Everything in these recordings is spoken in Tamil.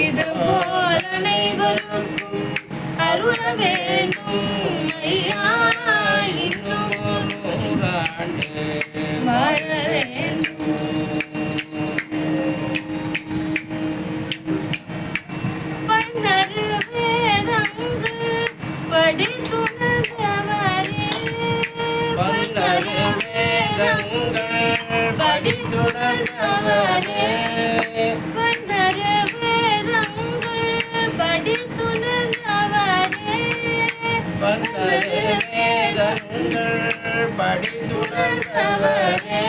இது போல் அனைவருக்கும் அருள வேண்டும் ஐயா. இன்னும் 100 ஆண்டு வாழ வேண்டும். பன்னரு வேதங்கள் படித்துணர்ந்தவரே, பன்னரு வேதங்கள் படித்துணர்ந்தவரே, பன்னரு வேதங்கள் படித்துணர்ந்தவரே, பன்னரு வேதங்கள் படித்துணர்ந்தவரே,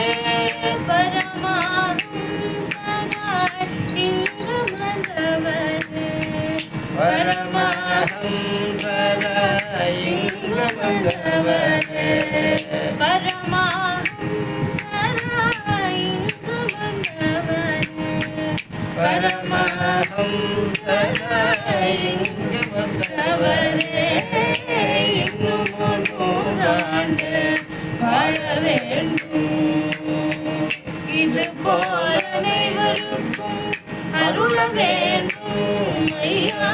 பரமஹம்சனாய் இங்கு வந்தவரே, பரமஹம்சனாய் இங்கு வந்தவரே, பரமஹம்சனாய் இங்கு வந்தவரே, பரமஹம்சனாய் இங்கு வந்தவரே. இன்னும் 100 ஆண்டு வாழ வேண்டும். இது போல் அனைவருக்கும் அருள வேண்டும் ஐயா.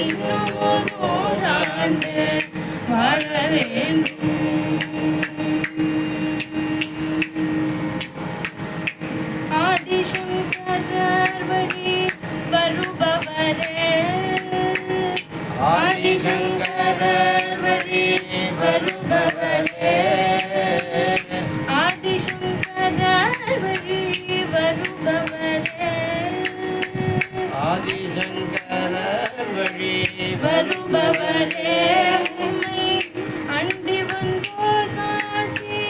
இன்னும் 100 ஆண்டு வாழ வேண்டும். ஆதிசங்கரர் வழி வருபவரே, ஆதிசங்கரர் வழி வருபவரே, ஆதிசங்கரர் வழி வருபவரே, ஆதிசங்கரர் வழி வருபவரே. உம்மை அண்டி வந்தோர் காசி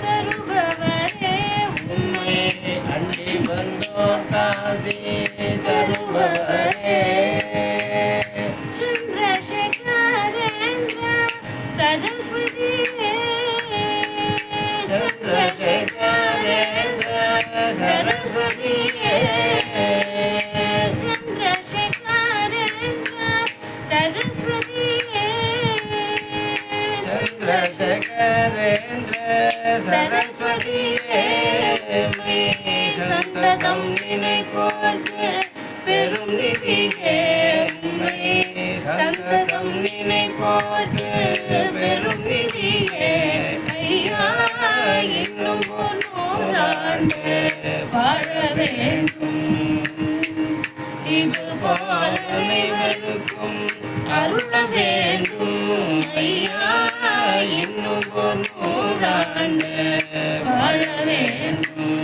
தருபவரே, உம்மை அண்டி வந்தோர் காசி தருபவரே. சந்திரசேகரேந்திர சரஸ்வதியே, சந்திரசேகரேந்திர சரஸ்வதியே, சந்திரசேகரேந்திர சரஸ்வதியே, சந்திரசேகரேந்திர சரஸ்வதியே. சந்ததம் நினைப்போர்க்கு பெரும் நிதியே, சந்ததம் நினைப்போர்க்கு பெரும் நிதியே ஐயா. இன்னும் 100 ஆண்டு வாழ வேண்டும். இது போல் அனைவருக்கும் அருள வேண்டும் ஐயா. இன்னும் 100 ஆண்டு வாழ வேண்டும்.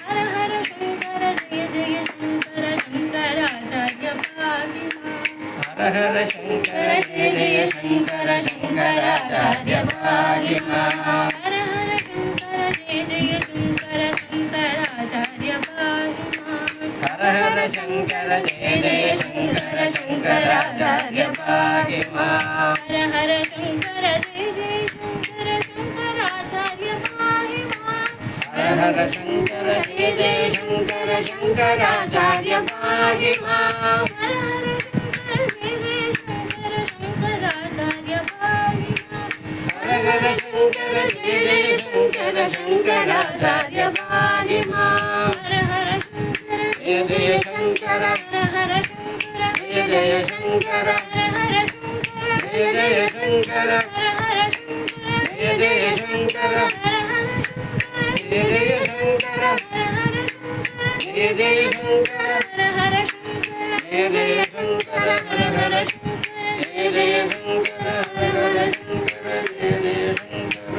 ஹர ஹர சங்கர ஜெய ஜெய சங்கர சங்கராச்சாரிய பாகிமா, ஹர ஹர சங்கர ஜெய ஜெய சங்கர சங்கராச்சாரிய பாகிமா, ஹர ஹர சங்கர ஜெய ஜெய சங்கர சங்கராச்சாரிய பாகிமா, ஹர ஹர சங்கர ஜெய ஜெய சங்கர சங்கராச்சாரிய பாகிமா, ஹர ஹர சங்கர ஜெய ஜெய சங்கர சங்கராச்சாரிய பாகிமா, ஹர ஹர சங்கர ஜெய ஜெய சங்கர சங்கராச்சாரிய பாகிமா, ஹர ஹர சங்கர ஜெய ஜெய சங்கர சங்கராச்சாரிய பாகிமா, ஹர ஹர சங்கர ஜெய ஜெய சங்கர சங்கராச்சாரிய பாகிமா, ஹர ஹர சங்கர ஜெய ஜெய சங்கர, ஹர ஹர சங்கர ஜெய ஜெய சங்கர, ஹர ஹர சங்கர ஜெய ஜெய சங்கர, ஹர ஹர சங்கர ஜெய ஜெய சங்கர, ஹர ஹர சங்கர ஜெய ஜெய சங்கர, ஹர ஹர சங்கர ஜெய ஜெய சங்கர, ஹர ஹர சங்கர ஜெய ஜெய சங்கர, ஹர ஹர சங்கர ஜெய ஜெய சங்கர, ஹர ஹர சங்கர ஜெய ஜெய சங்கர.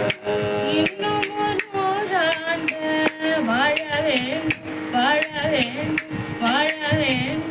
இன்னும் 100 ஆண்டு வாழ வேண்டும், வாழ வேண்டும், வாழ வேண்டும்.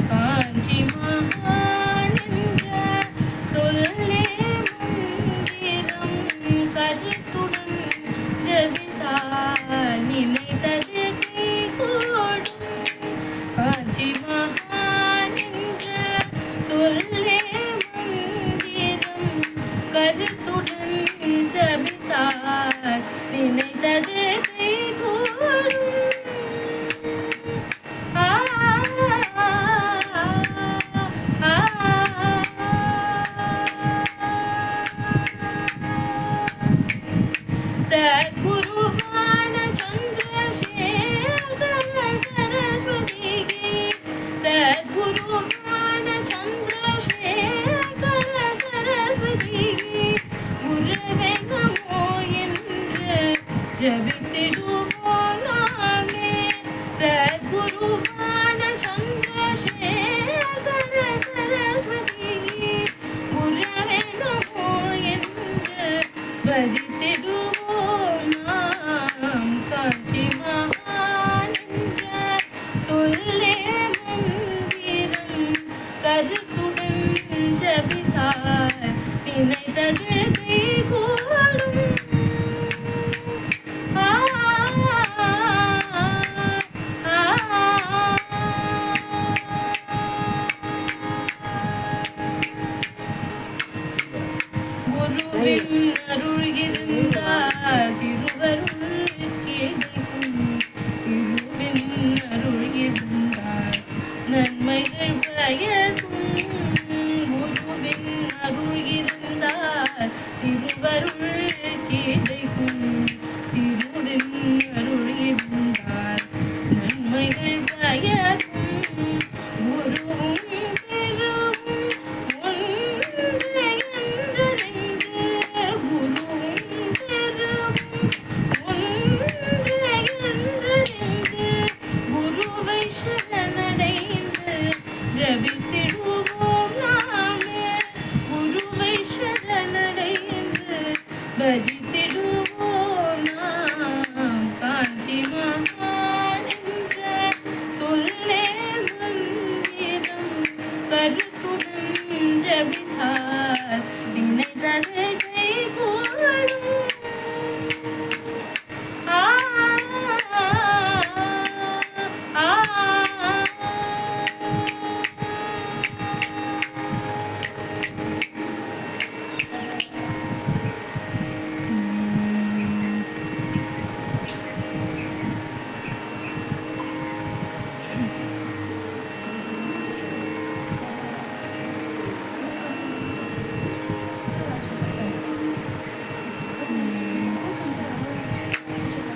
காஞ்சி மகானந்த சொல்லே மந்திரம் கருத்துடன் ஜபித்தால் நினைத்தது கைகூடும். காஞ்சி கருத்துடன் ஜபித்தார் நினைத்தது கைகூடும். குருவின் அருள் இருந்தார் திருவருள் கிடைக்கும். குருவின் அருள் இருந்தார் நன்மைகள் பயக்கும். குருவின் அருள் இருந்தார் திருவருள் கிடைக்கும். திருவின் அருள் இருந்தார் நன்மைகள் பயக்கும். குருவும் திருவும் ஒன்று என்றறிந்து. குருவும் திருவும் ஒன்று என்றறிந்து. குருவை சரணடைந்து ஜபித்திடுவோம் நாமே. குருவை சரணடைந்து பஜித்திடுவோம் நாம். காஞ்சி மகான் என்ற சொல்லே மந்திரம் கருத்துடன் ஜபித்தார் நினைத்தது கைகூடும்.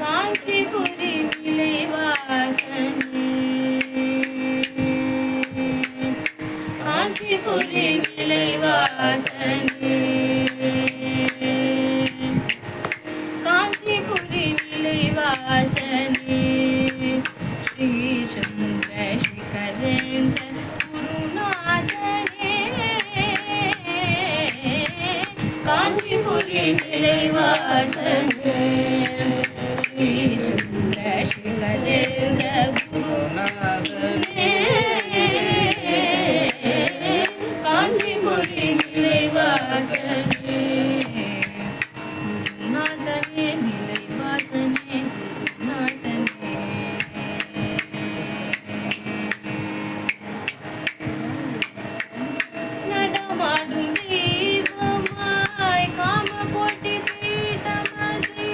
காஞ்சிபுரி நிலைவாசனே காஞ்சிபுரி நிலைவாசனே காஞ்சிபுரி நிலைவாசனே ஸ்ரீ சந்திரசேகரேந்திர குருநாதனே. காஞ்சிபுரி நிலைவாசனே ஸ்ரீ சந்திரசேகரேந்திர குருநாதனே. காஞ்சிபுரி நிலைவாசனே குருநாதனே நிலைவாசனே குருநாதனே. நடமாடும் தெய்வமாய் காமகோட்டி பீடமதி.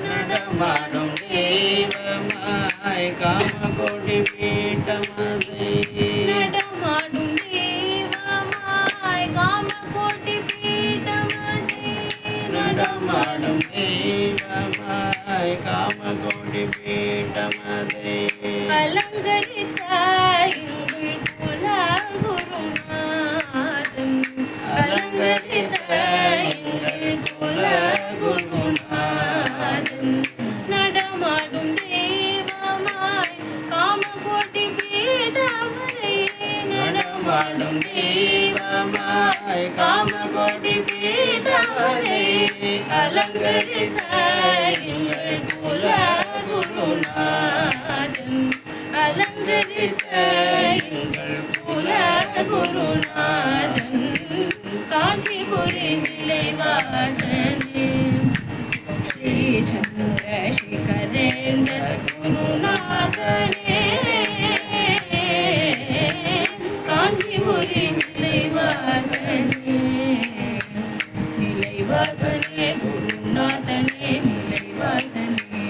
நடமாடும் தெய்வமாய் காமகோட்டி பீடமதி. நடமாடும் தெய்வமாய் காமகோட்டி பீடமதி. நடமாடும் தெய்வமாய் காமகோட்டி பீடமதி. அலங்கரித்த எங்கள் குல குருநாதன். அலங்கரித்த எங்கள் குல குருநாதன். நடமாடும் தெய்வமாய் காமகோட்டி பீடமதி. நடமாடும் தெய்வமாய் காமகோட்டி பீடமதி. அலங்கரித்த எங்கள் குல குருநாதன். அலங்கரித்த எங்கள் குல குருநாதன். காஞ்சிபுரி நிலைவாசனே ஸ்ரீ சந்திரசேகரேந்திர குருநாதனே. காஞ்சிபுரி நிலைவாசனே நிலைவாசனே குருநாதனே நிலைவாசனே.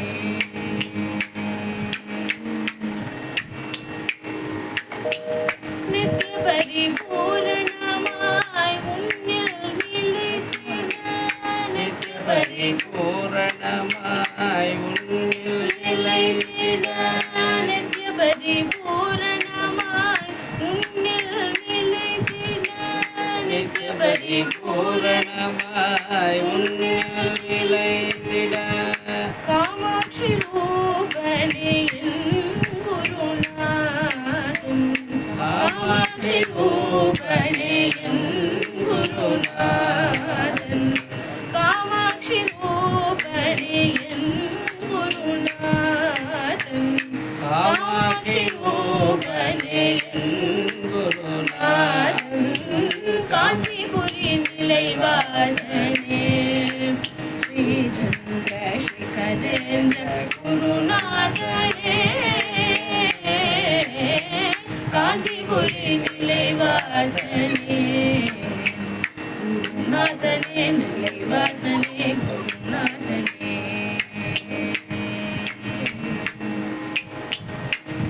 நித்ய பரிபூரணமாய் உன்னில் நிலைத்திட. நித்ய பரிபூரணமாய் உன்னில் நிலைத்திட. நித்ய பரிபூரணமாய் உன்னில் நிலைத்திட. நித்ய பரிபூரணமாய் உன்னில் நிலைத்திட. காமாட்சி ரூபனே குருநாதன். காமாட்சி ரூபனே குருநாதன். காமாட்சி ரூபனே குருநாதன். காமாட்சி ரூபனே குருநாதன். காஞ்சிபுரி நிலைவாசனே குருநாதனே நிலைவாசனே குருநாதனே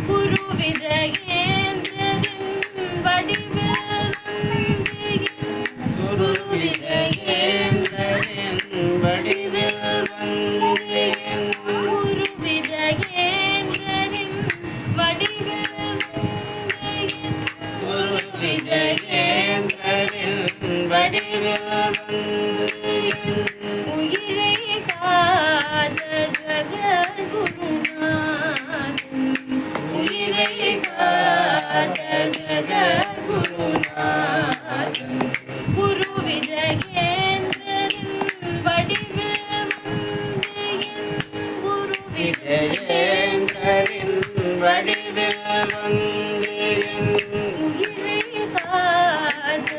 குரு விஜயேந்திரன் வடிவில் குரு விஜயேந்திரன் வடிவில் வந்தேன் குரு விஜயேந்திரன் வடிவில் குரு விஜயேந்திரன் வடிவில் வந்தேன் உயிரை காத ஜகத்குருநாதன் உயிரை காத ஜகத்குருநாதன் குரு விஜயேந்திரன் வடிவில் வந்தேன் குரு விஜயேந்திரன் வடிவில் வந்தேன் உயிரை காத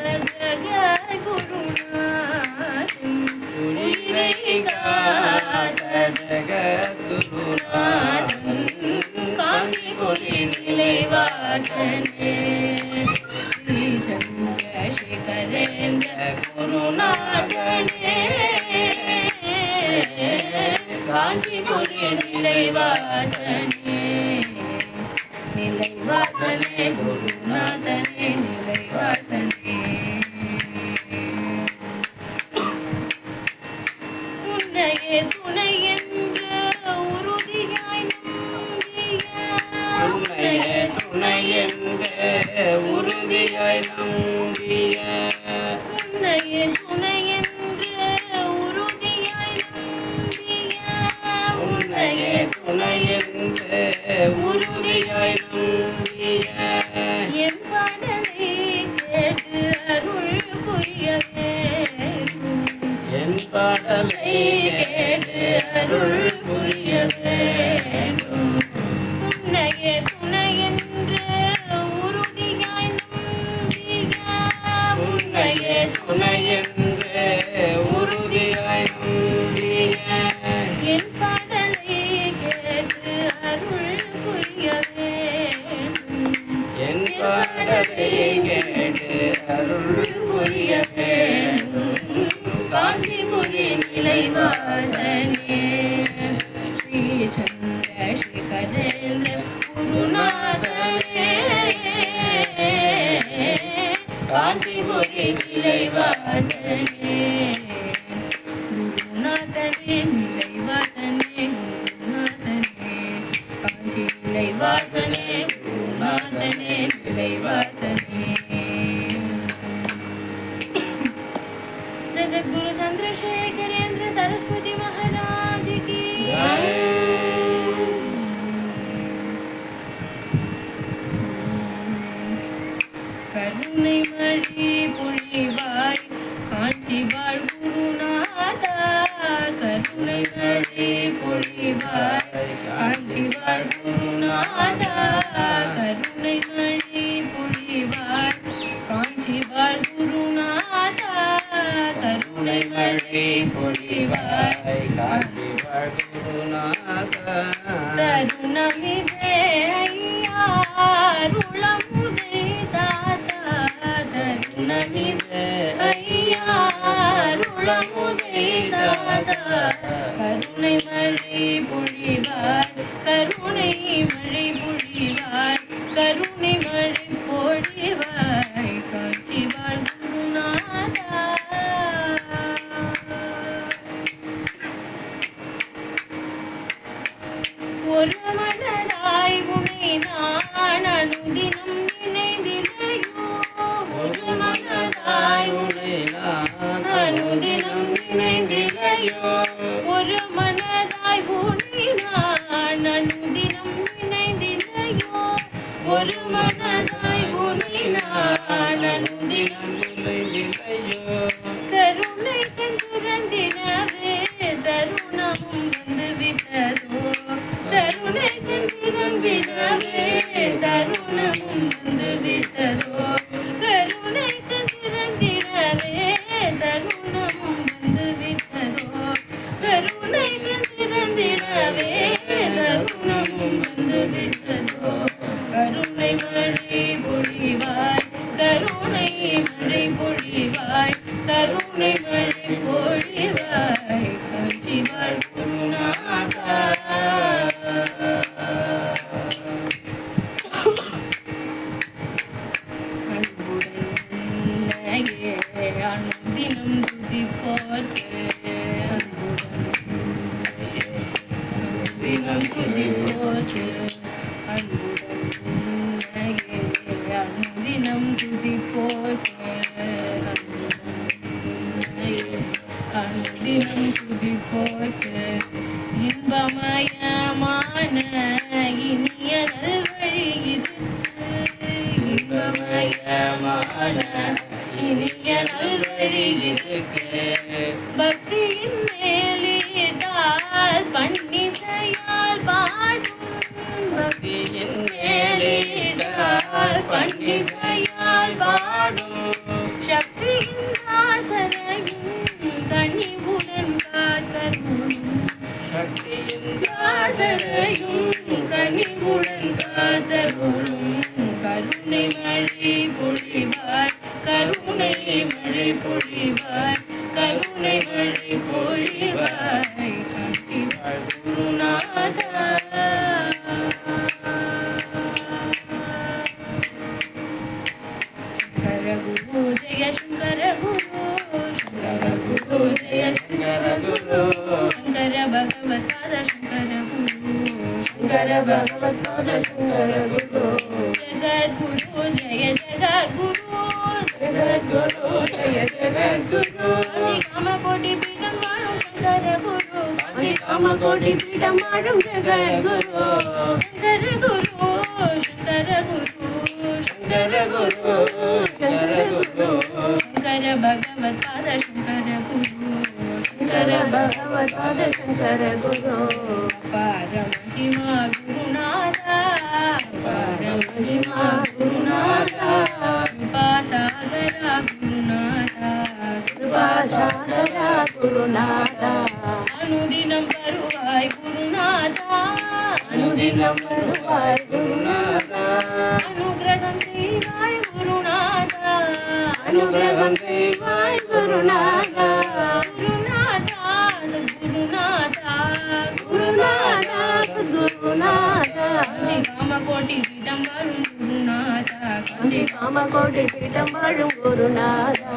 ஜகத்குருநாதன் உயிரை காத ஜகத்குருநாதன் காஞ்சிபுரி நிலைவாசனே ஸ்ரீ சந்திரசேகரேந்திர குருநாதனே காஞ்சிபுரி நிலைவாசனே நிலைவாசனே குருநாதனே நிலைவாசனே உன்னையே துணை என்ற உறுதியாய் நம்பிய உன்னையே துணை என்ற உறுதியாய் நம்பிய உன்னையே துணை என்ற உறுதியாய் நம்பிய உன்னையே துணை என்ற உறுதியாய் நம்பிய என் பாடலை கேட்டு அருள் புரிய வேண்டும் என் பாடலை கேட்டு அருள் புரிய வேண்டும் உன்னையே துணை என்று உறுதியாய் நம்பிய உன்னையே துணை என்று உறுதியாய் நம்பிய என் பாடலை கேட்டு அருள் புரிய வேண்டும் என் பாடலை கேட்டு அருள் புரிய வேண்டும் காஞ்சிபுரி நிலைவாசனே ஸ்ரீ சந்திரசேகரேந்திர குருநாதனே காஞ்சிபுரி நிலைவாசனே குருநாதனே நிலைவாசனே குருநாதனே காஞ்சி நிலைவாசனே குருநாதனே நிலைவாசனே जगद्गुरु चंद्रशेखरेंद्र सरस्वती महाराज की करुणை மழை பொழிவாய் காஞ்சி வாழ் குருநாதா கருணை மழை பொழிவாய் காஞ்சி வாழ் குருநாதா கருணை மழை பொழிவாய் காஞ்சி வாழ் குருநாதா கருணை மழை பொழிவாய் காஞ்சி வாழ் குருநாதா தருணமிதே ஐயா அருளமுதே தாத்தா தருணமிதே ஐயா அருளமுதே தாத்தா கருணை மழை பொழிவாய் கருணை மழை பொழிவாய் கருணை மழை பொழிவாய் காஞ்சி வாழ் குருநாதா அனுதினம் துதிப்போர்க்கு தினம் துதிப்போர்க்கு அன்புடன் அனுதினம் துதிப்போர்க்கு அனுதினம் துதிப்போர்க்கு இன்பமயமான இனிய நல்வழி இது இன்பமயமான இனிய நல்வழி இதுக்கு பக்தியின் மேலிட்டால் பன்னிசையால் பாடும் பக்தியின் மேலிட்டால் பன்னிசையால் பாடும் சக்தியின் ஆசனையும் கனிவுடன் காத்தருளும் சக்தியின் ஆசனையும் கனிவுடன் காத்தருளும் கருணை மழை பொழிவார் கருணை மழை பொழிவார் கருணை மழை பொழிவார் குருநாதா குரு ஜெய சங்கர குரு சங்கர குரு ஜெய சங்கர குரு சங்கர பகவத்பாத சங்கர குரு சங்கர பகவத்பாத சங்கர குரு ஜகத்குரு ஜெய ஜகத்குரு ஜகத்குரு ஜெய ஜகத்குரு காமகோடி பீடம் வாழும் சங்கர குரு காமகோடி பீடம் வாழும் ஜகத்குரு சங்கர குரு சங்கர குரு சங்கர குரு சங்கர குரு சங்கர பகவத்பாத சங்கர குரு சங்கர பகவத்பாத சங்கர குரு பரமஹிமா குருநாதா பரமஹிமா குருநாதா கிருபாசாகரா குருநாதா கிருபாசாகரா குருநாதா அனுதினம் வருவாய் குருநாதா அனுதினம் வருவாய் குருநாதா அனுகிரகம் செய்வாய் குருநாதா அனுகிரகம் செய்வாய் குருநாதா குருநாதா சத்குருநாதா குருநாதா சத்குருநாதா காஞ்சி காமகோட்டி பீடம் வாழும் குருநாதா காஞ்சி காமகோட்டி பீடம் வாழும் குருநாதா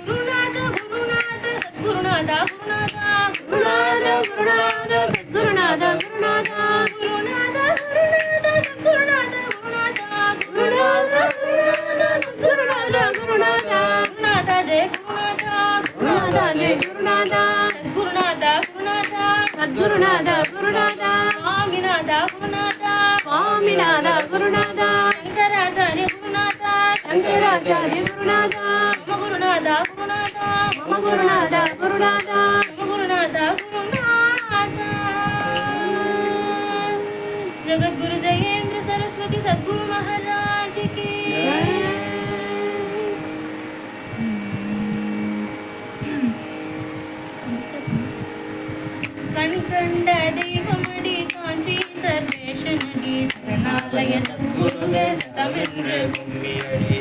குருநாதா குருநாதா சத்குருநாதா குருநாதா குருநாதா குருநாதா சத்குருநாதா குருநாதா குருநாதா குருநாதா சத்குருநாதா குருநாதா குருநாதா குருநாதா சத்குருநாதா குருநாதா குருநாதா ஜெய குருநாதா குருநாதா ஜெய குருநாதா சத்குருநாதா குருநாதா சத்குருநாதா குருநாதா சுவாமிநாதா குருநாதா சுவாமிநாதா குருநாதா சங்கராச்சாரிய குருநாதா சங்கராச்சாரிய குருநாதா மம குருநாதா குருநாதா மம குருநாதா குருநாதா மம குருநாதா குருநாதா जगद्गुरु जयेंद्र सरस्वती सद्गुरु महाराज की कण कंड தெய்வமடி காஞ்சி சர்வேஷனடி சரணாலய சத்குருவே சதமென்று கும்மியடி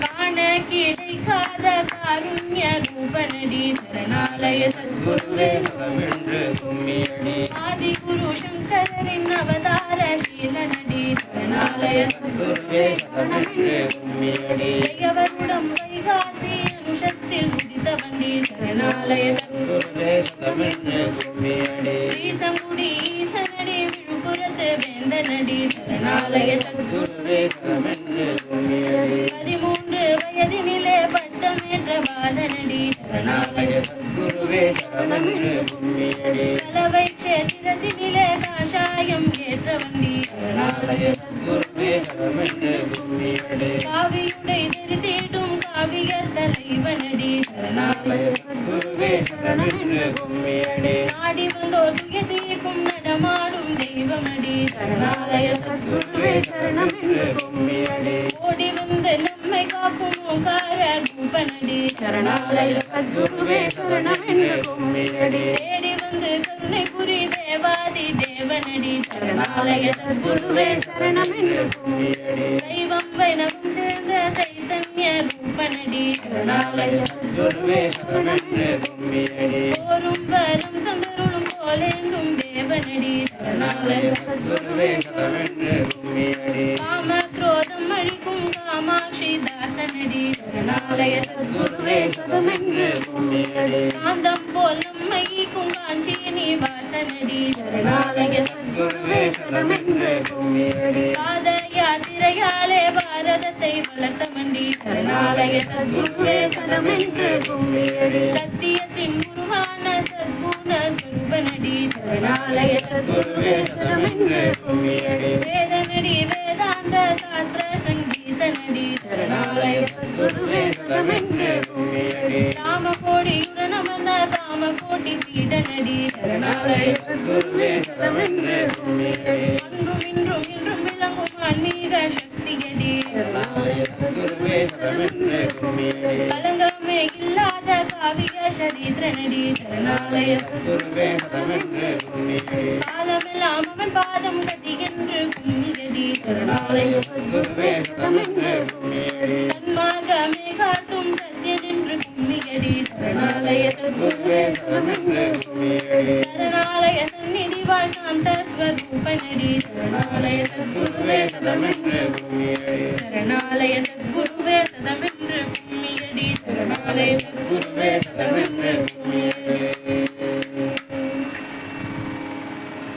காண கிடைக்காத காருண்ய ரூபனடி சரணாலய சத்குருவே சதமென்று கும்மியடி ஆதி குரு சங்கரின் அவதார சீலனடி சரணாலய சத்குருவே சதமென்று கும்மியடி தேவருடம் வைகாசி அனுஷத்தில் உதித்தவண்டி சரணாலய சத்குருவே சதமென்று கும்மியடி ஈசமுடி ஈசனடி விழுப்புரத்து வேந்தனடி சரணாலய சத்குருவே சதமென்று கும்மியடி 13 வயதினிலே பட்டமேற்ற பாலனடி சரணாலய சத்குருவே சதமென்று கும்மியடி கலவை க்ஷேத்திரத்தினிலே காஷாயம் ஏற்றவண்டி சரணாலய சத்குருவே சதமென்று கும்மியடி காவியுடை தெரித்திடும் காவியர் தலைவனடி சரணாலய சத்குருவே சதமென்று கும்மியடி நாடி வந்தோர் துய தீர்க்கும் நடமாடும் தெய்வமடி சரணாலய சத்குருவே சரணமென்று கும்மியடி ஓடி வந்து நம்மை காக்கும் ஓங்கார ரூபனடி சரணாலய சத்குருவே சரணமென்று கும்மியடி தேடி வந்து கருணை புரி தேவாதி தேவனடி சரணாலய சத்குருவே சரணமென்று கும்மியடி தெய்வம் வைணவம் சேர்ந்த சைதன்ய ரூபனடி சரணாலய சத்குருவே சரணமென்று கும்மியடி ஓரும் வரம் தந்தருளும் கோலேந்தும் தேவனடி சரணாலய சத்குருவே சரணமென்று கும்மியடி காம குரோதம் அழிக்கும் காம காமாட்சி தாசனடி சரணாலய சத்குருவே சதமென்று பூமியடி காந்தம் போல் நம்மை குங்காஞ்சி நிவாசனடி சரணாலய சத்குருவே சதமென்று பூமியடி பாத யாத்திரையாலே பாரதத்தை வளர்த்தமண்டி சரணாலய சத்குருவே சதமென்று பூமியடி சத்தியத்தின் குருவான சத்குண சுரூபனடி சரணாலய சத்குருவே சதமென்று பூமியடி வேதனடி வேதாந்த சாஸ்திர சங்கீத நடி சரணாலய சத்குருவே சதமென்று பூமியடி ராமகோடியுடன் அமர்ந்த காமகோட்டி பீட நடி சரணாலய சத்குருவே சதமென்று பூமியடி அன்றும் இன்றும் இன்றும் விளங்கும் ஆன்மீக சக்தியடி சரணாலய சத்குருவே சதமென்று பூமியடி கலங்கமே இல்லாத காவிய சரித்திர நடி சரணாலய சத்குருவே சதமென்று பூமியடி காலமெல்லாம் அவன் பாதம் கதி என்று கும்மியடி சரணாலய சத்குருவே சதமென்று பூமியடி சன்மார்க்கமே காட்டும் சத்யன் என்று கும்மியடி சரணாலய சத்குருவே சதமென்று பூமியடி சரணாலய சந்நிதி வாழ் சாந்த ஸ்வரூபனடி சரணாலய சத்குருவே சதமென்று பூமியடி சரணாலய சத்குருவே சதமென்று பூமியடி சரணாலய சத்குருவே சதமென்று பூமியடி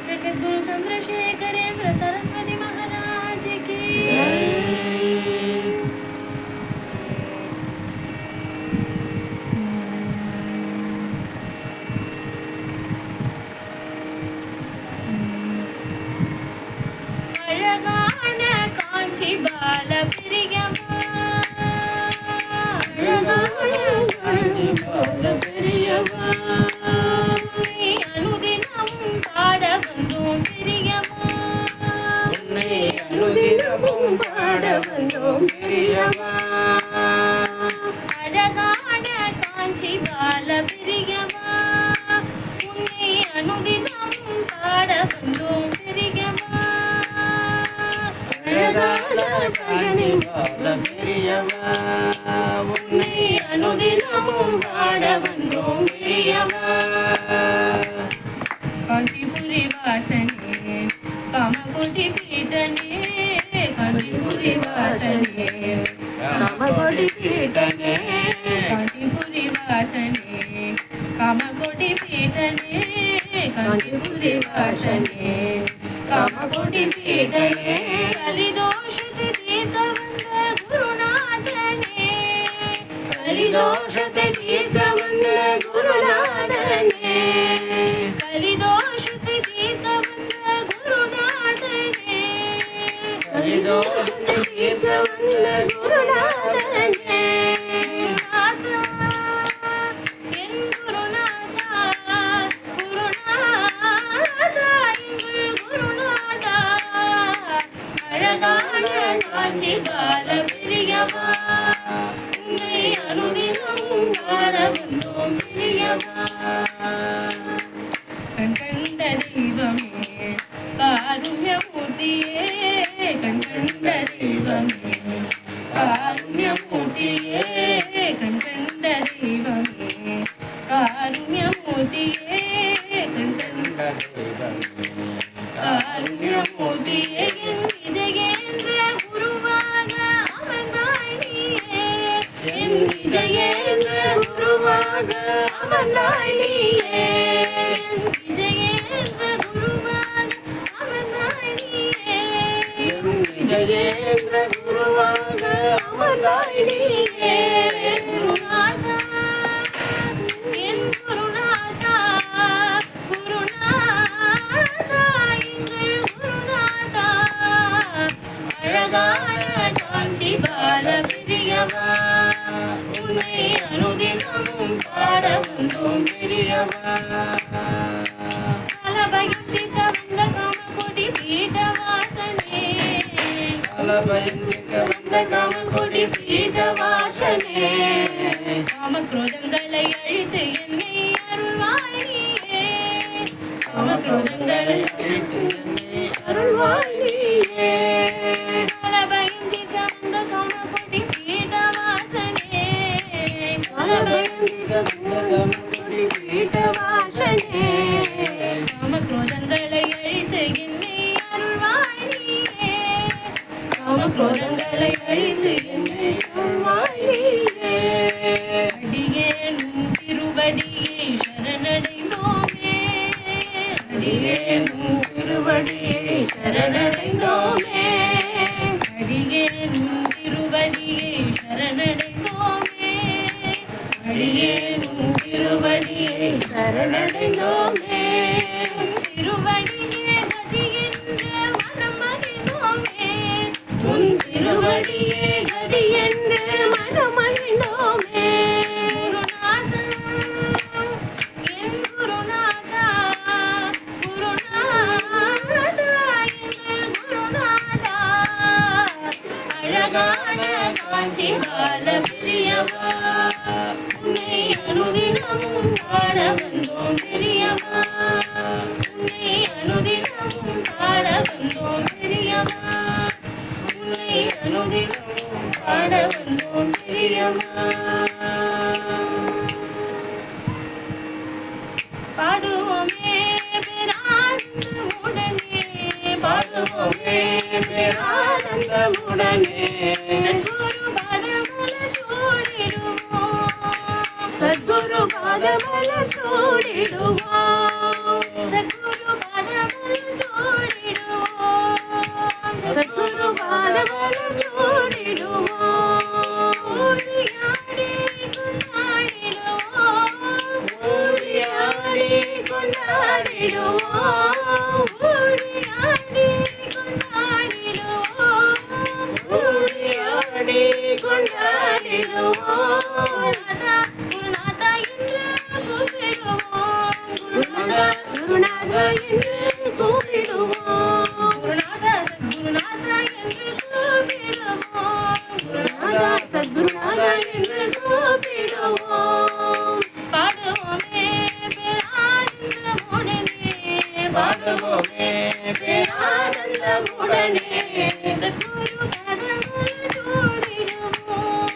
जगद्गुरु चंद्रशेखरेंद्र सरस्वती महाराज की அழகான காஞ்சி பால பிரியமா அழகான காஞ்சி பால பிரியமா அனுதினமும் பாட வந்தோம் பிரியமா உன்னை அனுதினமும் பாட வந்தோம் பிரியமா அழகான காஞ்சி பால பிரியமா உன்னை அனுதினமும் பாட வந்தோம் பிரியமா அழகான காஞ்சி பால பிரியமா உன்னை அனுதினமும் பாட வந்தோம் பிரியமா காஞ்சிபுரி வாசனே காமகோடி பீடனே காஞ்சிபுரி வாசனே காமகோடி பீடனே காஞ்சிபுரி வாசனே காமகோடி பீடனே காஞ்சிபுரி வாசனே காமகோடி பீடனே கலிதோஷத்தை தீர்க்க வந்த குருநாதனே கலிதோஷத்தை தீர்க்க வந்த குருநாதனே கலிதோஷத்தை தீர்க்க வந்த குருநாதனே கலிதோஷத்தை தீர்க்க வந்த குருநாதனே என் குருநாதா குருநாதா எங்கள் குருநாதா அழகான காஞ்சி பால பிரியமா உன்னை அனுதினமும் பாட வந்தோம் பிரியமா கண்கண்ட தெய்வமே காருண்யமூர்த்தியே கண்கண்ட தெய்வமே காருண்யமூர்த்தியே கண்கண்ட தெய்வமே காருண்யமூர்த்தியே கண்கண்ட தெய்வமே காருண்யமூர்த்தியே என் விஜயேந்திர குருவாக அமர்ந்தாய் நீயே என் விஜயேந்திர குருவாக அமர்ந்தாய் நீயே விஜயேந்திர குருவாக அமர்ந்தாய் நீயே விஜயேந்திர குருவாக அமர்ந்தாய் நீயே குருநாதா என் குருநாதா குருநாதா எங்கள் குருநாதா அழகான காஞ்சி பால பிரியமா உன்னை அனுதினமும் பாட வந்தோம் பிரியமா கலபயம் தீர்க்க வந்த காமகோடி பீட வாசனே கலபயம் தீர்க்க வந்த காமகோடி பீட வாசனே காமக்ரோதங்களை அழித்து என்னை அருள்வாய் நீயே காமக்ரோதங்களை அழித்து என்னை அருள்வாய் நீயே கலபயம் தீர்க்க வந்த காமகோடி பீட வாசனே கலபயம் தீர்க்க வந்த காமகோடி பீட வாசனே காமக்ரோதங்களை அழித்து என்னை அருள்வாய் நீயே காமக்ரோதங்களை அழித்து திருவடியே உன் திருவடியை சரணடைந்தோமே திருவடியே கதி என்று மனம் மகிழ்ந்தோமே உன் திருவடியே கதி என்று மனம் மகிழ்ந்தோமே குருநாதா என் குருநாதா எங்கள் குருநாதா அழகான காட்சி கால பிரியவா உன்னை அனுதினமும் பாட வந்தோம் பிரியவா உன்னை அனுதினமும் பாட வந்தோம் பிரியவா உன்னை அனுதினமும் பாட வந்தோம் பிரியவா பாடுவோமே பேரானந்தமுடனே பாடுவோமே பேரானந்தமுடனே சத்குரு பாதமல சூடிடுவோம் சத்குரு பாதமல சூடிடுவோம் சத்குரு பாதமல சூடிடுவோம் சத்குரு பாதமல சூடிடுவோம் ஓடியாடி கொண்டாடிடுவோம் ஓடியாடி கொண்டாடிடுவோம் ஓடியாடி கொண்டாடிடுவோம் ஓடியாடி கொண்டாடிடுவோம் குருநாதா என்று கூப்பிடுவோம் குருநாதா என்று கூப்பிடுவோம் குருநாதா சத்குருநாதா என்று கூப்பிடுவோம் குருநாதா சத்குருநாதா என்று கூப்பிடுவோம் பாடுவோமே பேரானந்தமுடனே பாடுவோமே பேரானந்தமுடனே சத்குரு பாதமல சூடிடுவோம்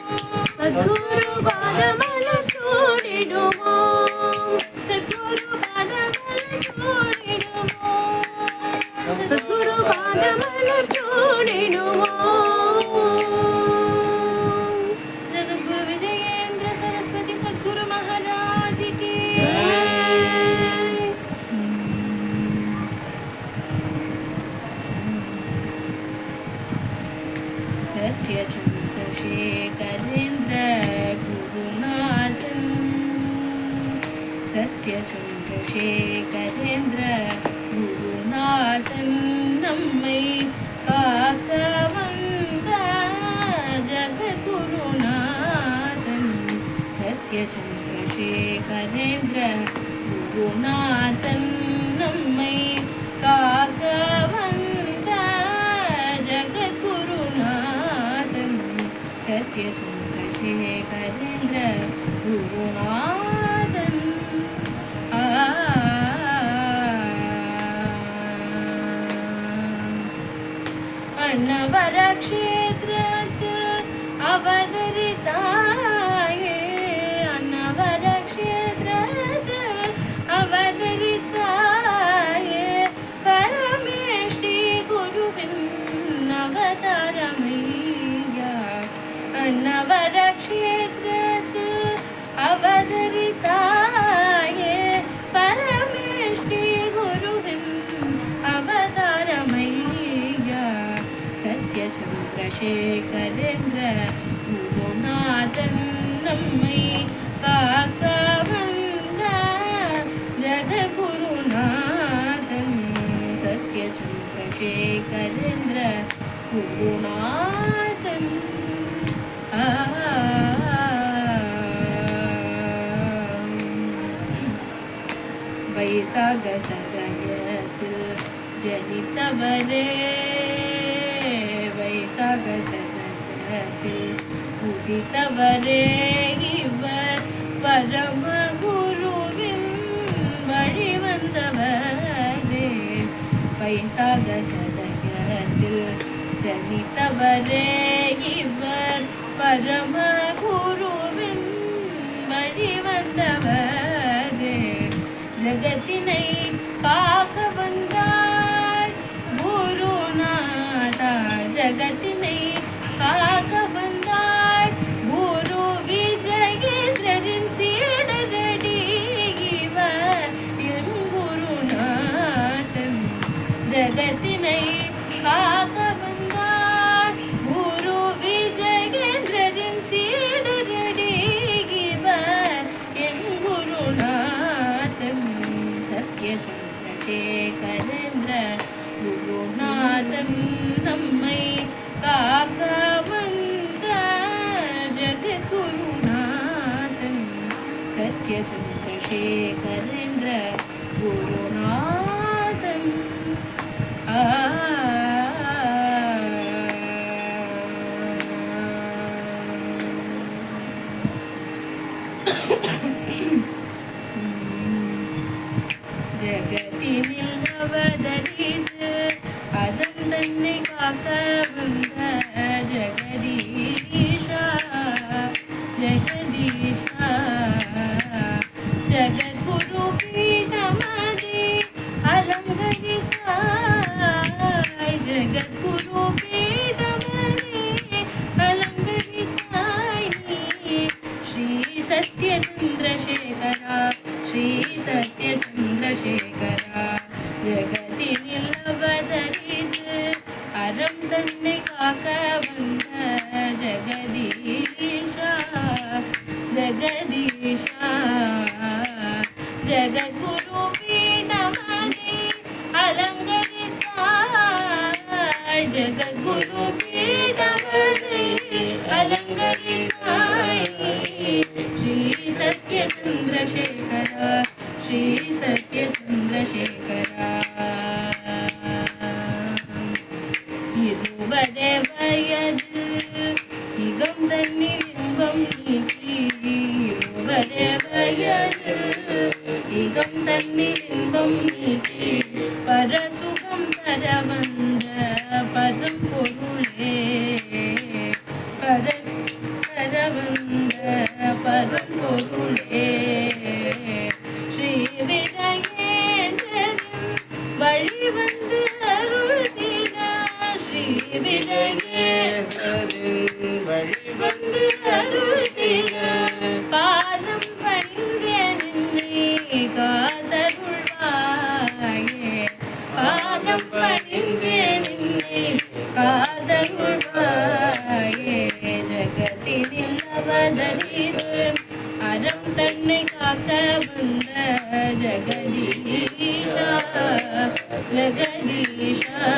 சத்குரு பாதமல சூடிடுவோம் சத்குரு பாதமல சூடிடுவோம் சத்குரு பாதமல சூடிடுவோம் ஜகத்குரு விஜயேந்திர சரஸ்வதி சத்குரு மகாராஜ் கி सत्य चंद्रशेखरेंद्र गुरुनाथन सत्य चंद्रशेखरेंद्र गुरुनाथन நம்மை காக்க வந்த ஜகத்குருநாதன் சத்ய சந்திரசேகரேந்திர குருநாதன் நம்மை காக்க வந்த ஜகத்குருநாதன் சத்ய சந்திரசேகரேந்திர குருநாதன் அன்னவர க்ஷேத்ரத்தில் அவதரித்தாயே அன்னவர க்ஷேத்ரத்தில் அவதரித்தாயே பரமேஷ்டி குருவின் அவதாரமையா அன்னவர க்ஷேத்ரத்தில் அவதரித்தாயே பரமேஷ்டி குருவின் அவதாரமையா சத்ய சந்திரசேகரேந்திர குருநாதன் நம்மை காக்க வந்த ஜகத்குருநாதன் சத்ய சந்திரசேகரேந்திர குருநாதன் வைசாக சதயத்தில் ஜனித்தவரே வைசாக சதயத்தில் உதித்தவரே இவர் பரம குருவின் வழி வந்தவரே வைசாக சதயத்தில் ஜனித்தவரே இவர் பரம குருவின் வழி வந்தவரே ஜகத்தினை காக்க வந்தாய் குருநாதா ஜகத்தினை காக்க வந்தாய் குரு விஜயேந்திரரின் சீடரடி இவர் என் குருநாதன் ஜகத்தினை காக்க வந்தாய் குரு விஜயேந்திரரின் நீக்கி இருவரே வயது இகம் தன்னில் இன்பம் நீக்கி பரசுகம் தர வந்த பரம்பொருளே தர வந்த பரம்பொருளே ஸ்ரீ விஜயேந்திரன் வழி வந்து அருள்தினா ஸ்ரீ விஜயேந்திரன் வழி வந்து அருள்தினா பாதம் பணிந்தே நின்னை காதருள்வாயே பாதம் பணிந்தே நின்னை காதருள்வாயே ஜகத்தினில் அவதரித்து அறம் தன்னை காக்க வந்த ஜெகதீஷா ஜெகதீஷா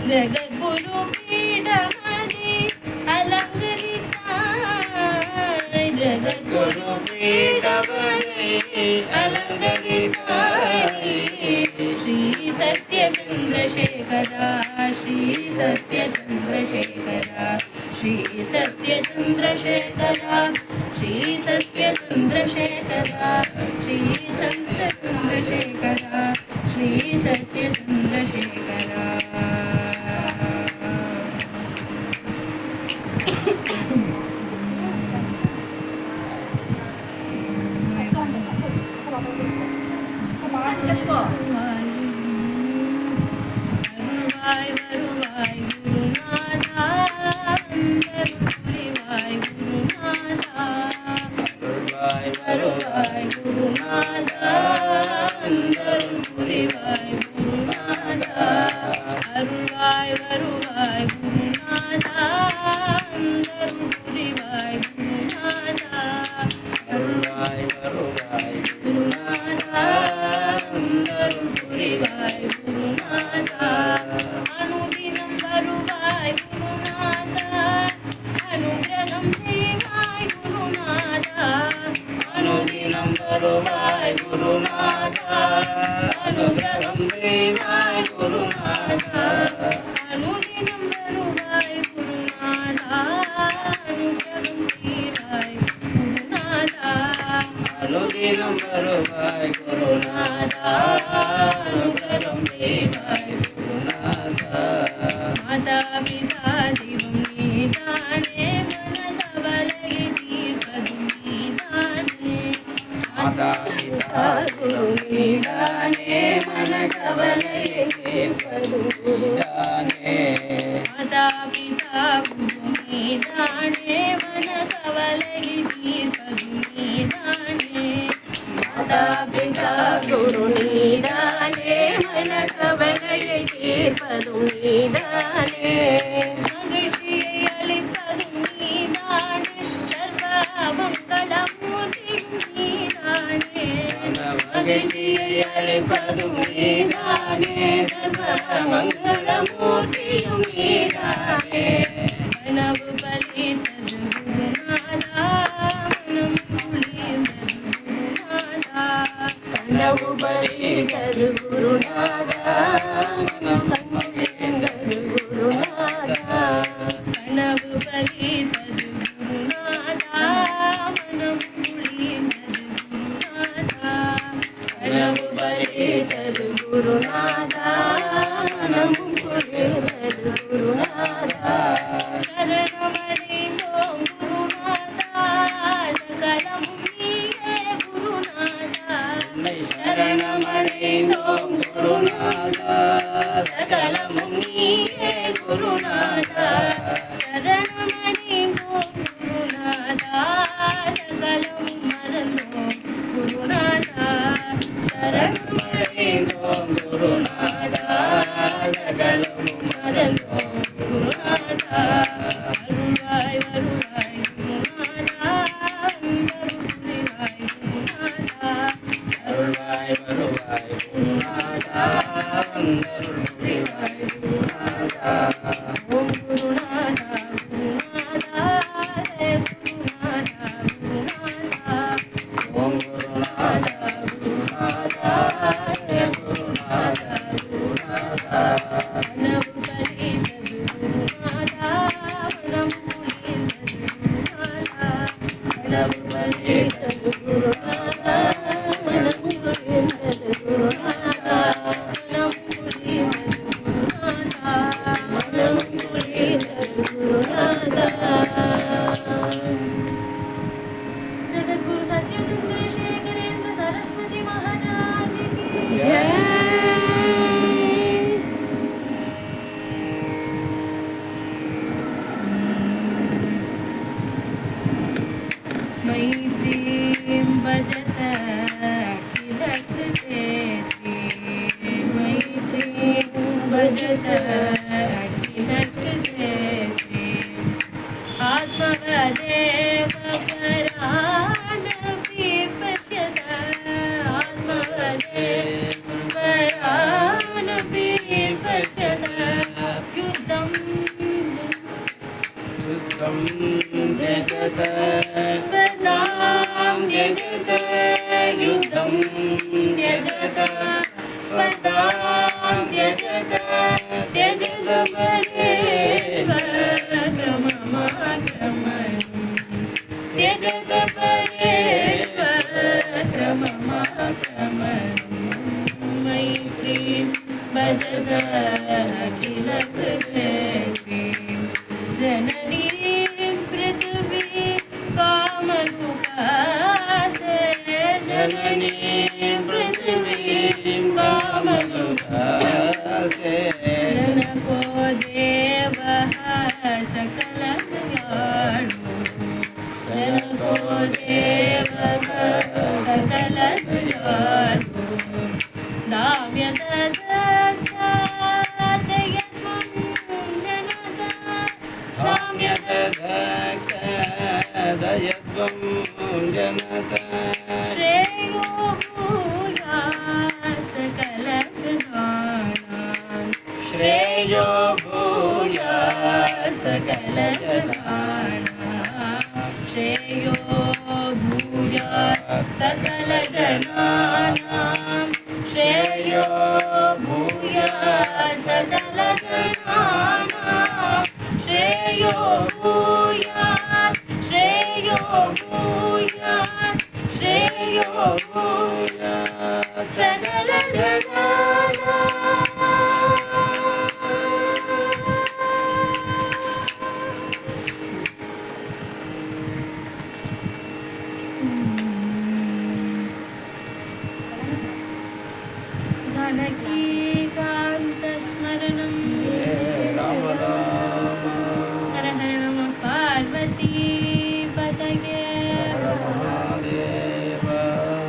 ஜெகத்குரு பீடமதி அலங்கரித்தாய் ஜெகத்குரு பீடமதி அலங்கரித்தாய் ஸ்ரீ சத்ய சந்திரசேகரா ஸ்ரீ சத்ய சந்திரசேகரா ஸ்ரீ சத்ய சந்திரசேகரா श्री सत्य चंद्रशेखरा श्री सत्य चंद्रशेखरा श्री सत्य चंद्रशेखरा வருவாய் வருவாய் குருநாதா வருவாய் குருநாதா வருவாய் குருநாதா வருவாய் குருநாதா அருள்வாய் வருவாய் குருநாதா வருவாய் குருநாதா அருள்வாய் வருவாய் குருநாதா வருவாய் குருநாதா அனுதினம் வருவாய் குருநாதா அனுகிரகம் செய்வாய் குருநாதா அனுதினம் வருவாய் குருநாதா அனுகிரகம் செய்வாய் குருநாதா அனுதினம் வருவாய் குருநாதா அனுகிரகம் செய்வாய் குருநாதா அனுதினம் வருவாய் குருநாதா அனுகிரகம் செய்வாய் குருநாதா மாதா பிதா தெய்வம் நீதானே மனதவரை தீர்ப்பதும் நீதானே மாதா பிதா குரு நீதானே மனதவரை தீர்ப்பதும் நீதானே மாதா பிதா குரு நீதானே மனதவரை தீர்ப்பதும் நீதானே மாதா பிதா குரு நீதானே மனக்கவலையை தீர்ப்பதும் நீதானே மகிழ்ச்சியை அளிப்பதும் நீதானே சர்வ மங்களமூர்த்தியும் நீதானே மகிழ்ச்சியை அளிப்பதும் நீதானே சர்வ மங்களமூர்த்தியும் நீதானே கனவு பலித்தது குருநாதா மனம் குளிர்ந்தது குருநாதா கனவு பலித்தது குருநாதா மனம் குளிர்ந்தது குருநாதா கனவு பலித்தது குருநாதா மனம் குளிர்ந்தது குருநாதா கனவு பலித்தது குருநாதா மனம் குளிர்ந்தது குருநாதா சரணமடைந்தோம் குருநாதா சகலமும் நீயே குருநாதா சரணமடைந்தோம் குருநாதா சகலமும் நீயே குருநாதா சரணமடைந்தோம் मैत्रीं भजत अखिलक चेती मैत्रीं भजत अखिलक चेती आत्मवदेव परानपि पश्यत आत्मवदेव परानपि पश्यत युद्धं त्यजत त्यजत युद्धं त्यजत स्पर्धां त्यजत त्यजत परेष्वक्रममाक्रमणं त्यजत परेष्वक्रममाक्रमणं मैत्रीं भजत अखिलक चेतीं जननीं पृथ्वी कामदुःखासे जननीं पृथ्वीं कामदुःखासे जनको देवः सकलदयाळु जनको देवः सकलदयाळु दाम्यददक्षादयत्वं जनता दाम्यददक्षादयत्वं जनता श्रेयो भूयात् सकलजनानां श्रेयो भूयात् सकलजनानां श्रेयो भूयात् सकलजनानां श्रेयो भूयात् सकलजनानां श्रेयो भूयात् श्रेयो भूयात् श्रेयो भूयात् सकलजनानां जानकीकान्तस्मरणं राम राम हर हर नमः पार्वती पतये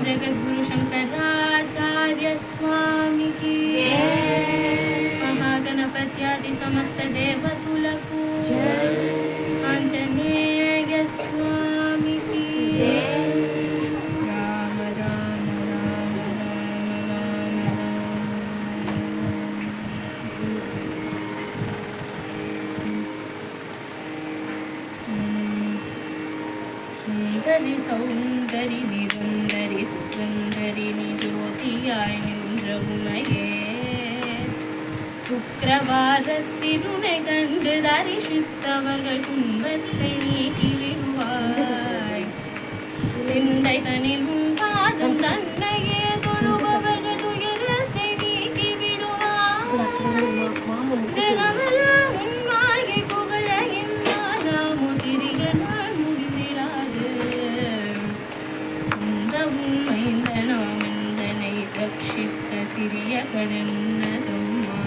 जगद्गुरु शंकराचार्य स्वामी की महागणपत्यादि समस्त देवतुलकु आंजनेय स्वामी की राम राम राम राम சுந்தரி சௌந்தரி நிரந்தரி துற்றந்தரி நிஜோதியாய் நின்ற உமையே சுக்கிரவாதத்தில் உனை கண்டு தரிசித்தவர்கள் துன்பத்தை நீக்கி விடுவாய் சிந்தை தனில் உன் பாதம் தன்னையே தொழுபவர்கள் துயரத்தை நீக்கி விடுவாய் ஜெகமெல்லாம் உன் மாயை புகழ இன்னாமோ சிறிய நாள் முடிந்திராது இந்த உண்மைந்த நாம் இந்தனை ரட்சித்த சிறிய கடனுன்னதம்மா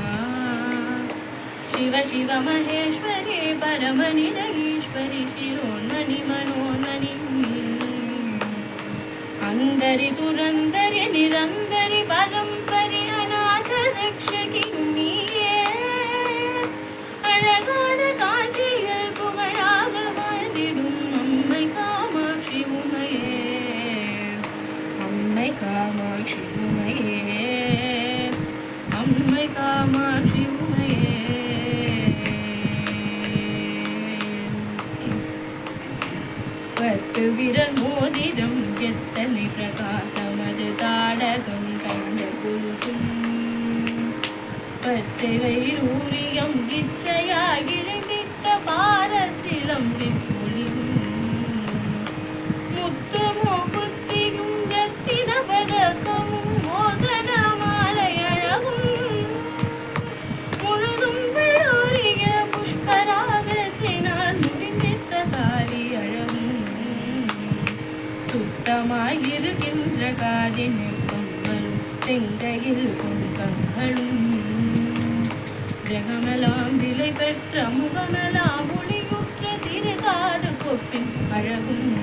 शिव शिव महेश्वरी परमनिध ईश्वरी शिरोन्मणि मनोन्मणि अंदरि तुरंदरि निरंदरि परंपरि अनाथ रक्षकि नीये अழகான காஞ்சியில் புகழாக வாழ்ந்திடும் அம்மை காமாட்சி உமையே அம்மை காமாட்சி உமையே அம்மை காமாட்சி உமையே பத்து விரல் மோதிரம் எத்தனை பிரகாசமது தாடகம் கண்ட குருசும் பச்சை வைரூரியம் இச்சையாய் இழைந்திட்ட பாரச்சிலம் விப்பொழியும் செங்கமாயிருக்கின்ற காதினில் கண்களும் செங்கையில் பொன்கண்களும் ஜெகமெல்லாம் விலை பெற்ற முகமெல்லாம் ஒளியுற்ற சிறு காது கொப்பின் அழகும்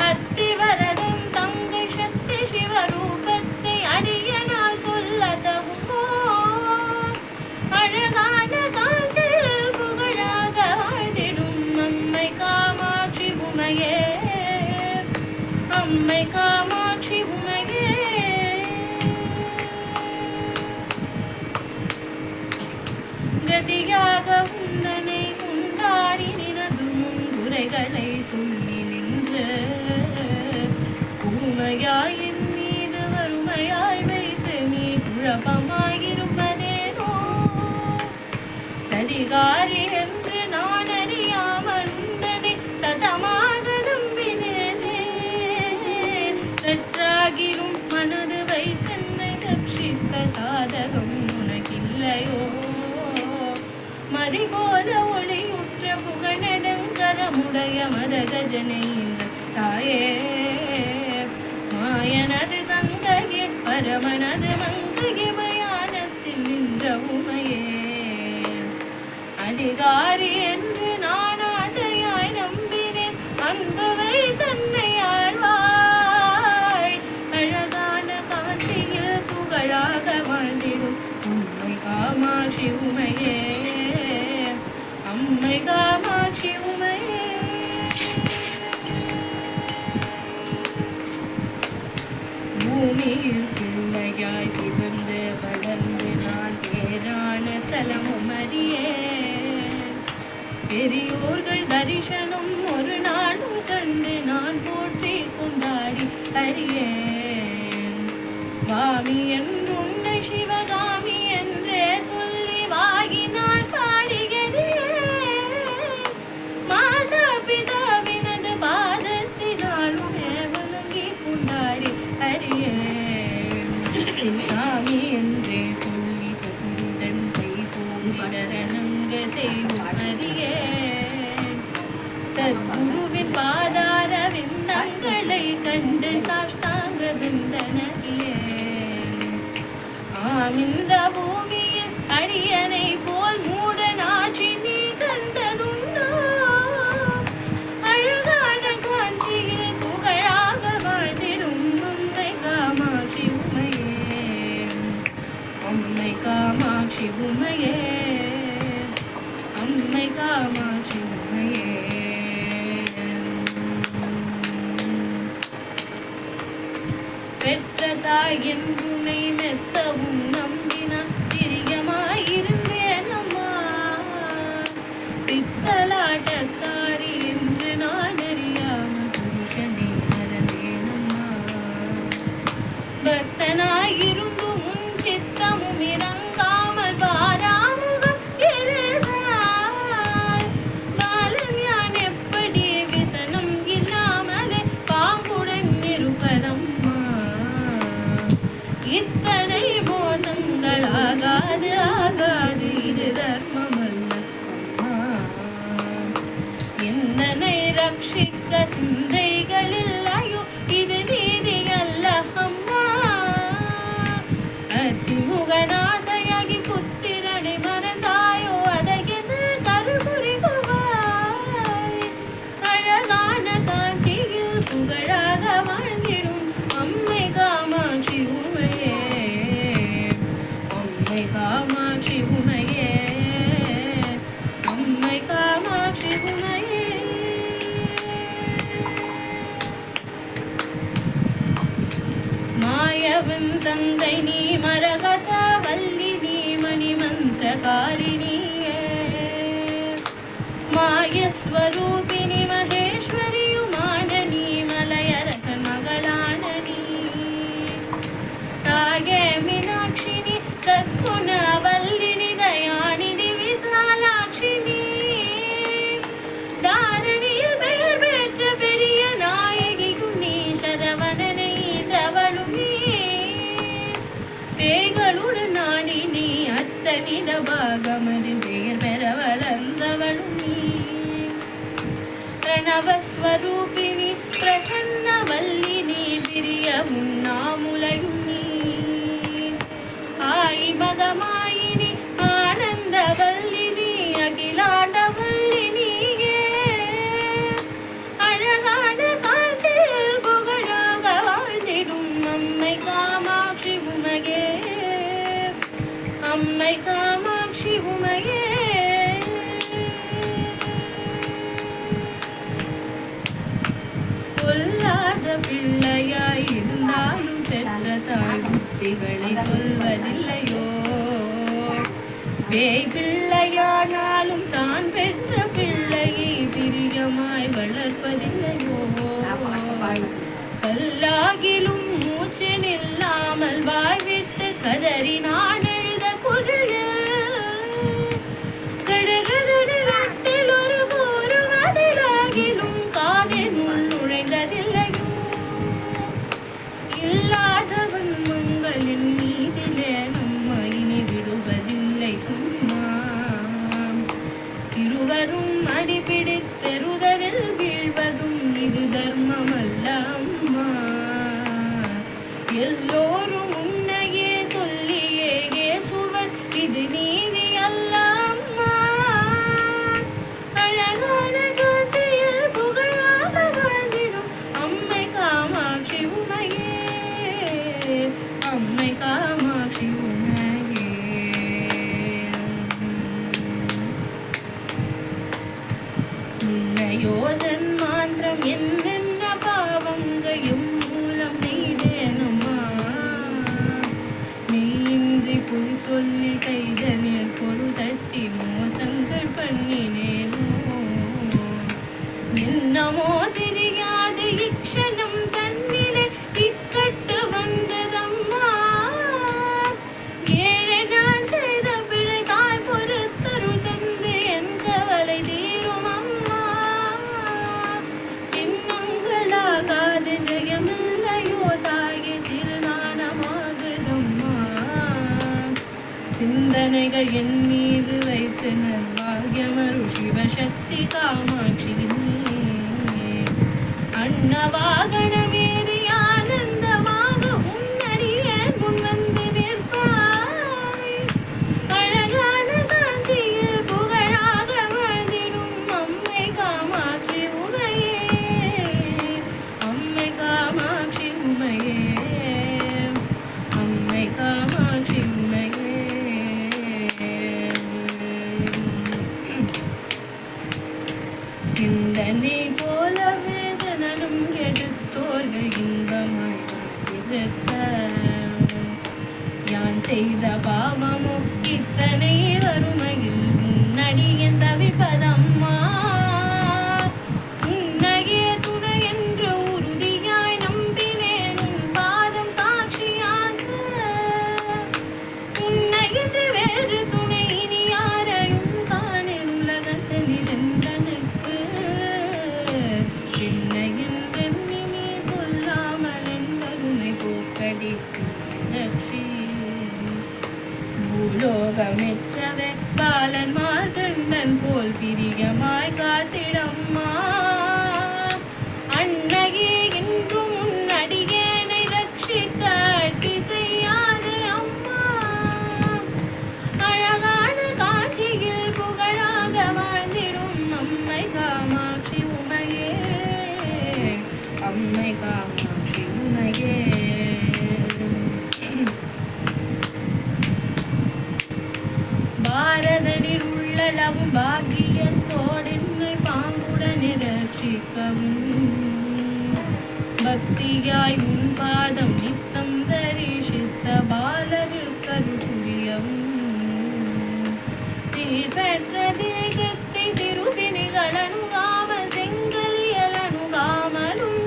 அத்திவரதும் தங்கை சக்தி சிவரூபத்தை அடியனால் சொல்ல தகுமோ அழகான காஞ்சியில் புகழாக வாழ்ந்திடும் அம்மை காமாட்சி உமையே அம்மை காமாட்சி உமையே கதியாக உந்தனை உண்டாடி நினது முன்குறைகளை சொல்லி நின்ற உமையாய் என் மீது வறுமையாய் வைத்து நீ குழப்பமாயிருப்பதேனோ சரிகாரி என்று நான் அறியாமல் உந்தனை சதமாக நம்பினேனே சற்றாகிலும் மனது வைத்தன்னை ரட்சிக்க சாதகம் உனக்கில்லையோ மதிபோல ஒளியுற்ற புகழெடுங்கரமுடைய மதகஜனை தாயே மாயனது தங்கையே பரமனது மங்கையே மயானத்தில் நின்ற உமையே அதிகாரி என்று நான் ஆசையாய் நம்பினேன் அன்புவை தன்னை ஆழ்வாய் அழகான காட்சியில் புகழாக வாழ்ந்திடும் உண்மை காமாட்சி உமையே அம்மை காமாட்சி உமையே பூமியில் பிள்ளையாய் பிறந்து வளர்ந்து நான் பேரான ஸ்தலமும் அறியேன் பெரியோர்கள் தரிசனம் ஒரு நாளும் கண்டு நான் போற்றி கொண்டாடி அறியேன் வாமி என்றுன்னை சிவகாமி என்றே சொல்லி வாகி நான் பாடுகிறேன் மாதா பிதாவினது பாதத்தினாலுமே வணங்கி கொண்டாடி அறியேன் சாமி என்றே சொல்லி சகுருடன் கை போடரணங்க செய்யும் அறியேன் சத்குருவின் பாதார விந்தங்களை கண்டு சாஷ்டாங்க விந்தனையேன் ஆமிந்த பூமியில் அடியனை போல் மூடனாட்சி நீ கண்டதுண்டோ அழகான காஞ்சியில் புகழாக வாழ்ந்திடும் அம்மை காமாட்சி உமையே அம்மை காமாட்சி உமையே அம்மை காமாட்சி உமையே பெற்ற தாய் என்றுனை மெத்தவும் நம்பினான் பிரியமாயிருந்தேன் அம்மா பித்தலாட்டக்காரி என்று நான் அறியாமல் புருஷனே மறந்தேன் அம்மா பக்தனாயிருந்தும் உன் சித்தமும் இறங்காமல் பாராமுகம் இருந்தாய் பாலன் யான் எப்படி விசனம் இல்லாமலே பாங்குடன் இருப்பதம்மா இத்தனை மோசங்கள் ஆகாது ஆகாது இது தர்மமல்ல என்னை ரட்சிக்க சிந்தைகள் இல்லையோ இது நீதி அல்ல அம்மா அத்திமுகனாசையாகி புத்திரனை மறந்தாயோ அதற்கென கருபுரிகுவாய் அழகான காஞ்சியில் புகழாக வாழ்ந்திடும் அம்மை காமாட்சி உமையே அம்மை காமாட்சி உமையே அம்மை காமாட்சி உமையே மாயவன் தங்கை நீ மரகத வல்லி நீ மணிமந்திரகாரிணியே மாயஸ்வரூபிணி மகேஸ்வரியுமான நீ மலையரச மகளான நீ தாயே மீனாட்சினி சத்குண வல்லினி தயாநிதி விசாலாட்சினி தாரணியில் பெயர் பெற்ற பெரிய நாயகி குணி சரவணனை தவளும் நீ பேய்களுடன் நாடி நீ அத்தனிட பாகமது பெயர் பெற வளர்ந்தவளும் நீ பிரணவஸ்வரூபிணி பிரசன்ன வல்லினி பிரிய உண்ணாமுலையும் நீ ஆய் மகமாயினி ஆனந்த வல்லினி அகிலாண்ட வல்லினியே அழகான காற்றில் புகழாக வாழ்ந்திடும் அம்மை காமாட்சி உமையே அம்மை காமாட்சி உமையே கொல்லாத பிள்ளையாய் இருந்தாலும் பெற்ற தாய் புத்திகளை சொல்வதில்லையோ பேய் பிள்ளையானாலும் தான் பெற்ற பிள்ளையை பிரியமாய் வளர்ப்பதில்லையோ கல்லாகிலும் மூச்சு நில்லாமல் வாய்விட்டு கதறி நான் எழுத குரல் கடுகதில் ஒரு கூறும் அதிலாகிலும் காதினுள் நுழைந்ததில்லையோ இல்லாதவன் மங்களின் மீதிலே நம்மை இனி விடுவதில்லை சும்மா இருவரும் அடிபிடித்தெருதலில் வீழ்வதும் இது தர்மம் அல்ல அம்மா எல்லோரும் உன்னையே சொல்லியே ஏசுவர் இது நீதி அல்ல அம்மா அழகான காட்சியில் புகழாக வாழ்ந்திடும் அம்மை காமாட்சி உமையே அம்மை காமாட்சி உமையே உன்னையோ ஜன்மாந்திரம் என்னென்ன பாவங்கையும் மூலம் செய்தேனம்மா நீன்றி பொய் சொல்லி கைதனில் பொருள் தட்டி மோசங்கள் பண்ணினேனோ என்னமோ தெரியாது இக்ஷணம் தன்னிலே இக்கட்டு வந்ததம்மா ஏழை நான் செய்த பிழை தாய் பொறுத்தருள் தந்து என் கவலை தீரும் அம்மா சின்னங்களாகாது ஜெயமில்லையோ தாயே சிறுநாணமாகுதம்மா சிந்தனைகள் என் மீது வைத்து நல்வாகியமரு சிவசக்தி காமாட்சி அன்னவாகனமேறி ஆனந்தமாக உன்னடியே முன் வந்து நிற்பாய் அழகான காந்தியில் புகழாக வாழ்ந்திடும் அம்மை காமாட்சி உமையே அம்மை காமாட்சி உமையே அம்மை காமாட்சி உமையே சிந்தனை போலவே ஜனனம் எடுத்தோர்கள் இன்பமாய் இருக்க யான் செய்த பாவமோ இத்தனை வறுமையில் முன்னடியன் தவிப்பதம்மா உன்னையே துணை என்று உறுதியாய் நம்பினேன் உன் பாதம் சாட்சியாக உன்னை என்று வேறு துணை இனி யாரையும் காணேன் உலகத்தில் இருந்தனுக்கு என்னை என்றெண்ணி நீ சொல்லாமல் என் கருணை போக்கடிக்கும் ரட்சி பூலோகமெச்சவே பாலன் மார்கண்டன் போல் பிரியமாய் காத்திடம்மா அன்னையே இன்றும் உன் அடியேனை ரட்சிக்க அட்டி செய்யாது அம்மா அழகான காட்சியில் புகழாக வாழ்ந்திடும் அம்மை காமாட்சி உமையே அம்மை காமாட்சி உமையே பாரதனில் உள்ளளவும் பாக்கியத்தோடென்னை பாங்குடன் ரட்சிக்கவும் பக்தியாய் உன் பாதம் நித்தம் தரிசித்த பாலவில் கருள் புரியவும் சீர்பெற்ற தேகத்தை சிறுதினிகள் அணுகாமல் செங்கலியல் அணுகாமலும்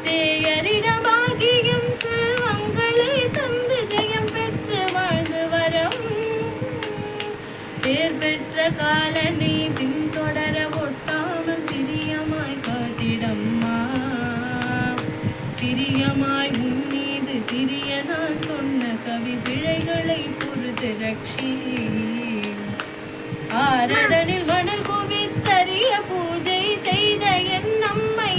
சேயரிட பாகியம் செல்வங்களை தந்து ஜெயம் பெற்று வாழ்ந்து வரவும் பேர் பெற்ற காலனை பின்தொடர ஒட்டாமல் பிரியமாய் காத்திடம்மா பிரியமாய் உன் மீது சிறிய நான் சொன்ன கவி பிழைகளை பொறுத்து ரட்சி ஆரதனில் மணல் குவித்தறிய பூஜை செய்த என் அம்மை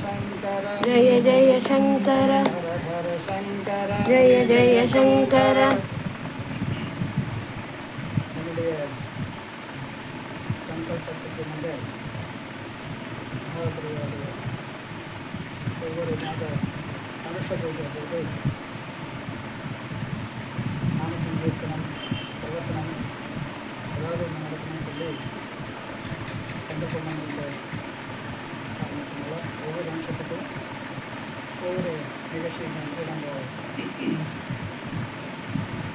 जय जय शंकर जय जय शंकर சங்கல்பத்துக்கு முன்பே ஒவ்வொரு மாத மனுஷ பூஜை போது நாம சங்கீர்த்தனம் பிரவசனம் ஏதாவது ஒன்று நடக்கணும்னு சொல்லி சங்கல்பம் இந்த காரணத்தினால ஒவ்வொரு அம்சத்துக்கும் ஒவ்வொரு நிகழ்ச்சியும் வந்து நம்ம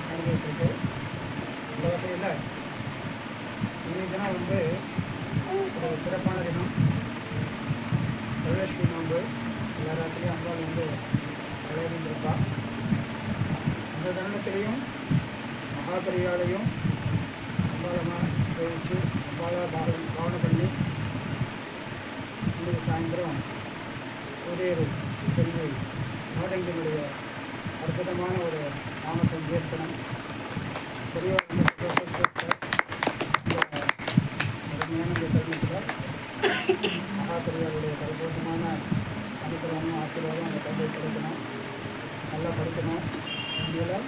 நடந்துகிட்டு இந்த வகையில் இன்றைய தினம் வந்து ஒரு சிறப்பான தினம். வரலட்சுமி நோன்பு எல்லா ராத்திரியும் அம்பாள் வந்து விளையாடிருப்பா. அந்த தருணத்திலையும் மகாபரியாலையும் அம்பாளமாக சேவிச்சு அம்பாளா பாவனை பண்ணி இன்றைக்கு சாயந்தரம் உதயரு செல்வி மாதங்கினுடைய அற்புதமான ஒரு நாம சங்கீர்த்தனம் பெரியவர் அருமையான இந்த தருணத்தில் மகாபரியாருடைய பரிபூர்ணமான அனுகிரகமும் ஆசீர்வாதம் அந்த கல்வி கிடைக்கணும், நல்லா படிக்கணும். இதில்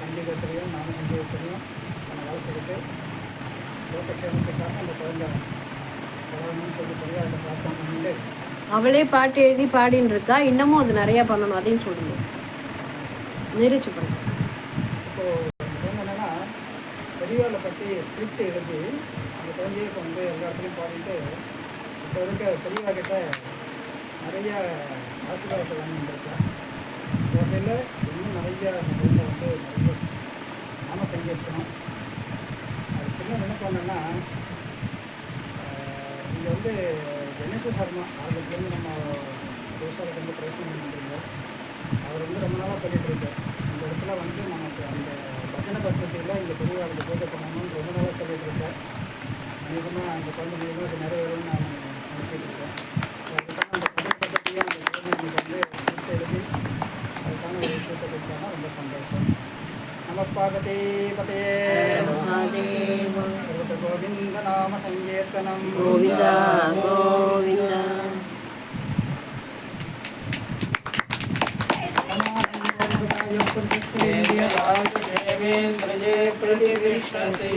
சங்கீதத்திலையும் நாம சங்கீதத்திலையும் நம்ம வளர்த்துக்கிட்டு லோகக்ஷேமத்துக்காக அந்த குழந்தை வளரணும்னு சொல்லி பெரியார்கிட்ட பிரார்த்தனை பண்ணிட்டு அவளே பாட்டு எழுதி பாடின்னு இருக்கா. இன்னமும் அது நிறையா பண்ணணும், அதையும் சொல்லணும், முயற்சி பண்ணணும். இப்போது என்னென்னா பெரியவாளை பற்றி ஸ்கிரிப்ட் எழுதி அந்த குழந்தையை இப்போ வந்து எல்லா இடத்துலையும் பாடிட்டு இப்போ இருக்க பெரியவா கிட்ட நிறைய ஆசீர்வாதத்தை வாங்கி வந்திருக்கேன். வகையில் இன்னும் நிறைய அந்த குழந்தை வந்து நிறைய நாம சங்கீர்த்தனம். அது சின்ன விண்ணப்பம் என்னென்னா இங்கே வந்து கணேச சர்மா அதுலேருந்து நம்ம விவசாயத்தை வந்து பிரச்சனை பண்ணுறீங்க. அவர் வந்து ரொம்ப நாளாக சொல்லிட்டு இருக்கார், இந்த இடத்துல வந்து நமக்கு அந்த பஜனை பద్ధதியில் இங்கே பெரியவாளுக்கு பூஜை பண்ணணும்னு ரொம்ப நாளாக சொல்லிட்டு இருக்கேன். அதிகமாக அந்த குழந்தை மூலமாக அது நிறைவேறும்னு நான் நினச்சிட்டு இருக்கேன். அதுக்கான அந்த பஜனை பద్ధதியும் அந்த குழந்தைங்களுக்கு வந்து கொடுத்து எழுதி அதுக்கான ஒரு விஷயத்தை கொடுத்தாங்கன்னா ரொம்ப சந்தோஷம். நம பார்வதி பதே சர்வத கோவிந்த நாம சங்கீர்த்தனம் கோவிந்தா கோவிந்தா. தேவேந்திரயே பிரதிஷ்டதே